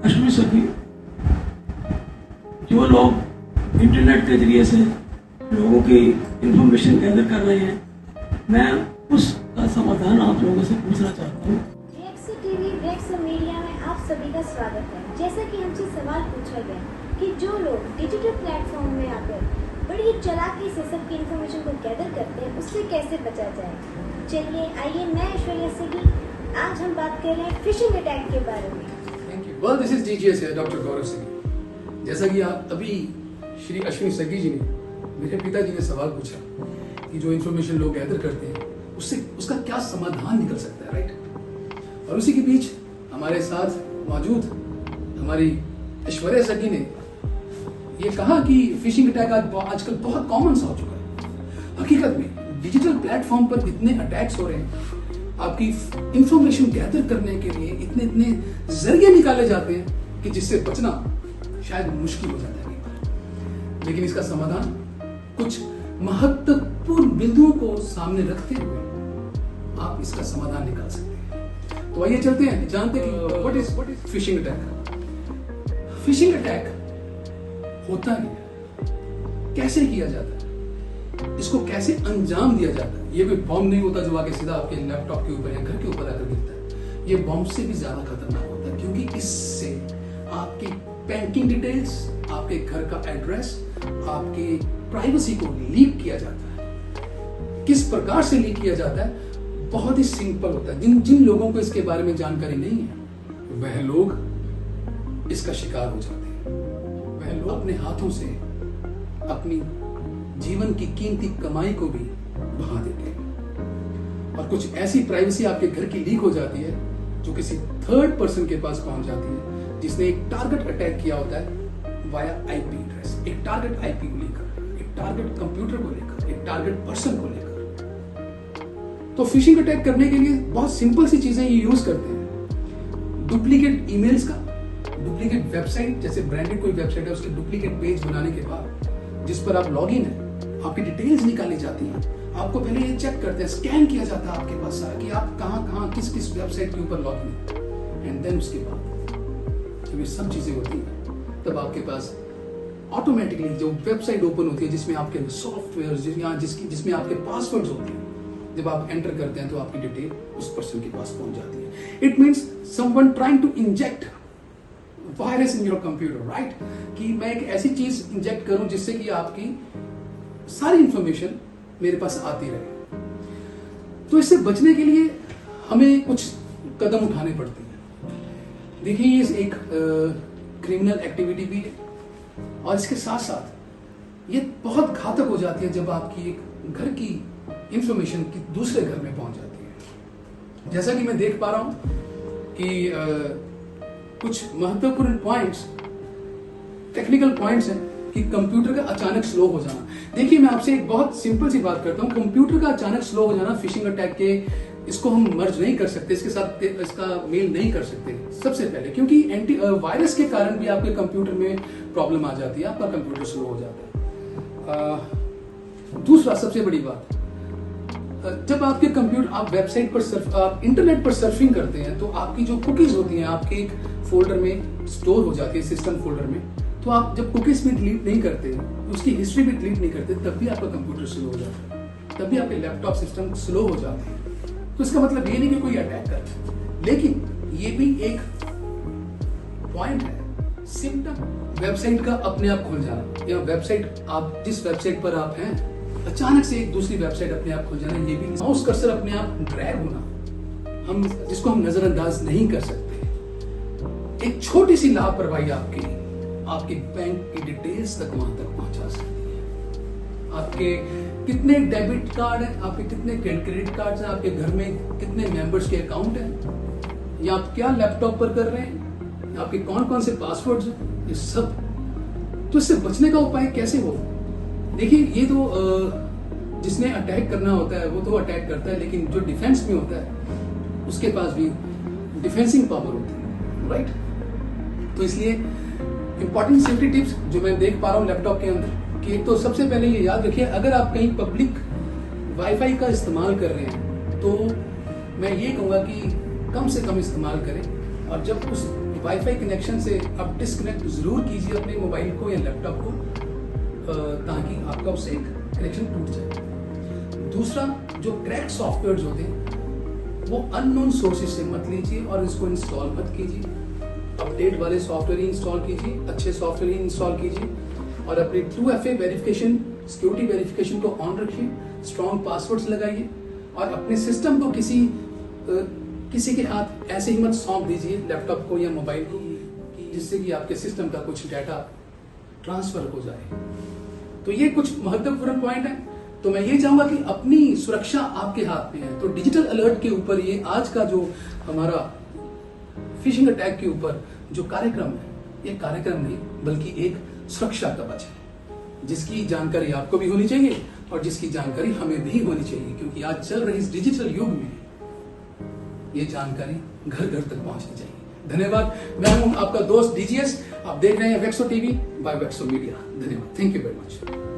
अश्विनी सखी, जो लोग इंटरनेट के जरिए से लोगों की इंफॉर्मेशन गैदर कर रहे हैं, मैं उसका समाधान आप लोगों से पूछना चाहता हूँ। रेक्स टीवी, रेक्स मीडिया में आप सभी का स्वागत है। जैसा कि हमसे सवाल पूछा गया कि जो लोग डिजिटल प्लेटफॉर्म में आकर बड़ी चालाकी से सबकी इंफॉर्मेशन को गैदर करते हैं, उससे कैसे बचा जाए। चलिए आइए, मैं ऐश्वर्या सिगी, आज हम बात कर रहे हैं फिशिंग अटैक के बारे में। Thank you. Well, this is DGS है, डॉक्टर गौरव सिगी। जैसा कि अभी श्री अश्विनी सगी जी ने, मेरे पिताजी ने सवाल पूछा कि जो इंफॉर्मेशन लोग गैदर करते हैं उससे उसका क्या समाधान निकल सकता है, राइट। और उसी के बीच हमारे साथ मौजूद हमारी ऐश्वर्या सगी ने ये कहा कि फिशिंग अटैक आजकल बहुत कॉमन सा हो चुका है। हकीकत में डिजिटल प्लेटफॉर्म पर इतने अटैक्स हो रहे हैं, आपकी इंफॉर्मेशन गैदर करने के लिए इतने इतने जरिए निकाले जाते हैं कि जिससे बचना शायद मुश्किल हो जाता है। लेकिन इसका समाधान कुछ महत्वपूर्ण बिंदुओं को सामने रखते हुए आप इसका समाधान निकाल सकते हैं। तो आइए चलते हैं, जानते हैं कि what is phishing attack. Phishing attack होता नहीं है, कैसे किया जाता है, इसको कैसे अंजाम दिया जाता है। ये कोई बॉम्ब नहीं होता जो आके सीधा आपके लैपटॉप के ऊपर या घर के ऊपर आकर गिरता है। ये बॉम्ब से भी ज्यादा खतरनाक होता है, क्योंकि इससे आपकी बैंकिंग डिटेल्स, आपके घर का एड्रेस, आपके प्राइवेसी को लीक किया जाता है। किस प्रकार से लीक किया जाता है, बहुत ही सिंपल होता है। जिन लोगों को इसके बारे में जानकारी नहीं है, वह लोग इसका शिकार हो जाते हैं। वह लोग अपने हाथों से अपनी जीवन की कीमती कमाई को भी बहा देते हैं। और कुछ ऐसी प्राइवेसी आपके घर की लीक हो जाती है जो किसी थर्ड पर्सन के पास पहुंच जाती है, जिसने एक टारगेट अटैक किया होता है वाया आईपी एड्रेस, एक टारगेट आईपी को लेकर, एक टारगेट कंप्यूटर को लेकर, एक टारगेट पर्सन को लेकर। तो फिशिंग अटैक करने के लिए बहुत सिंपल सी चीजें ये यूज करते हैं। डुप्लीकेट ईमेल्स का, डुप्लीकेट वेबसाइट, जैसे ब्रांडेड कोई वेबसाइट है उसके डुप्लीकेट पेज बनाने के बाद जिस पर आप लॉगिन है, आपकी डिटेल्स निकाली जाती हैं। आपको पहले ये चेक करते हैं, स्कैन किया जाता है आपके पास सारा कि आप कहां किस किस वेबसाइट के ऊपर लॉगिन है। एंड देन उसके बाद जब ये सब चीजें होती हैं, तब आपके पास ऑटोमेटिकली जो वेबसाइट ओपन होती है जिसमें आपके सॉफ्टवेयर जिसमें आपके पासवर्ड्स होते हैं, जब आप एंटर करते हैं तो आपकी डिटेल उस पर्सन के पास पहुंच जाती है। It means someone trying to inject virus in your computer, right. कि मैं एक ऐसी चीज इंजेक्ट करूं जिससे कि आपकी सारी इंफॉर्मेशन मेरे पास आती रहे। तो इससे बचने के लिए हमें कुछ कदम उठाने पड़ते हैं। देखिए, ये एक क्रिमिनल एक्टिविटी भी है, और इसके साथ साथ ये बहुत घातक हो जाती है जब आपकी एक घर की इंफॉर्मेशन की दूसरे घर में पहुंच जाती है। जैसा कि मैं देख पा रहा हूं कि कुछ महत्वपूर्ण पॉइंट्स, टेक्निकल पॉइंट्स हैं कि कंप्यूटर का अचानक स्लो हो जाना। देखिए, मैं आपसे एक बहुत सिंपल सी बात करता हूं। कंप्यूटर का अचानक स्लो हो जाना फिशिंग अटैक के, इसको हम मर्ज नहीं कर सकते, इसके साथ इसका मेल नहीं कर सकते सबसे पहले, क्योंकि एंटी वायरस के कारण भी आपके कंप्यूटर में प्रॉब्लम आ जाती है, आपका कंप्यूटर स्लो हो जाता है। दूसरा सबसे बड़ी बात, जब आपके कंप्यूटर, आप वेबसाइट पर आप इंटरनेट पर सर्फिंग करते हैं, तो आपकी जो कुकीज होती हैं आपके एक फोल्डर में स्टोर हो जाती है, सिस्टम फोल्डर में। तो आप जब कुकीज भी डिलीट नहीं करते, उसकी हिस्ट्री भी डिलीट नहीं करते, तब भी आपका कंप्यूटर स्लो हो जाता है, तब भी आपके लैपटॉप सिस्टम स्लो हो जाते हैं। तो इसका मतलब ये नहीं कि कोई अटैक कर रहा है, लेकिन ये भी एक पॉइंट है, सिम्टम। वेबसाइट का अपने आप खुल जाना, या वेबसाइट, आप जिस वेबसाइट पर आप हैं अचानक से एक दूसरी वेबसाइट अपने आप खुल जाना, ये भी माउस कर्सर अपने आप ड्रैग होना, जिसको हम नजरअंदाज नहीं कर सकते। एक छोटी सी लापरवाही आपकी बैंक की डिटेल्स तक वहां तक पहुंचा सकती है। आपके कितने डेबिट कार्ड हैं, आपके कितने क्रेडिट कार्ड्स हैं, आपके घर में कितने मेंबर्स के अकाउंट हैं, या आप क्या लैपटॉप पर कर रहे हैं, आपके कौन कौन से पासवर्ड्स हैं, ये सब। तो इससे बचने का उपाय कैसे हो? देखिए, ये तो जिसने अटैक करना होता है वो तो अटैक करता है, लेकिन जो डिफेंस में होता है उसके पास भी डिफेंसिंग पावर होती है, राइट। तो इसलिए इंपॉर्टेंट सेफ्टी टिप्स जो मैं देख पा रहा हूँ लैपटॉप के अंदर, कि तो सबसे पहले ये याद रखिए, अगर आप कहीं पब्लिक वाईफाई का इस्तेमाल कर रहे हैं तो मैं ये कहूँगा कि कम से कम इस्तेमाल करें, और जब उस वाईफाई कनेक्शन से आप डिस्कनेक्ट जरूर कीजिए अपने मोबाइल को या लैपटॉप को, ताकि आपका उससे एक कनेक्शन टूट जाए। दूसरा, जो क्रैक सॉफ्टवेयर होते हैं वो अननोन सोर्सेज से मत लीजिए और इसको इंस्टॉल मत कीजिए। अपडेट वाले सॉफ्टवेयर ही इंस्टॉल कीजिए, अच्छे सॉफ्टवेयर ही इंस्टॉल कीजिए और अपनी 2FA वेरिफिकेशन, सिक्योरिटी वेरिफिकेशन को ऑन रखिए, स्ट्रॉन्ग पासवर्ड्स लगाइए और अपने सिस्टम को किसी के हाथ ऐसे ही मत सौंप दीजिए, लैपटॉप को या मोबाइल को, जिससे कि आपके सिस्टम का कुछ डाटा ट्रांसफर हो जाए। तो ये कुछ महत्वपूर्ण पॉइंट है। तो मैं ये चाहूंगा कि अपनी सुरक्षा आपके हाथ में है। तो डिजिटल अलर्ट के ऊपर ये आज का जो हमारा फिशिंग अटैक के ऊपर जो कार्यक्रम है, ये कार्यक्रम नहीं बल्कि एक सुरक्षा कवच है, जिसकी जानकारी आपको भी होनी चाहिए और जिसकी जानकारी हमें भी होनी चाहिए, क्योंकि आज चल रहे इस डिजिटल युग में ये जानकारी घर घर तक पहुंचनी चाहिए। धन्यवाद। मैं हूं आपका दोस्त DGS। आप देख रहे हैं वेक्सो टीवी बाय वेक्सो मीडिया। धन्यवाद। Thank you very much.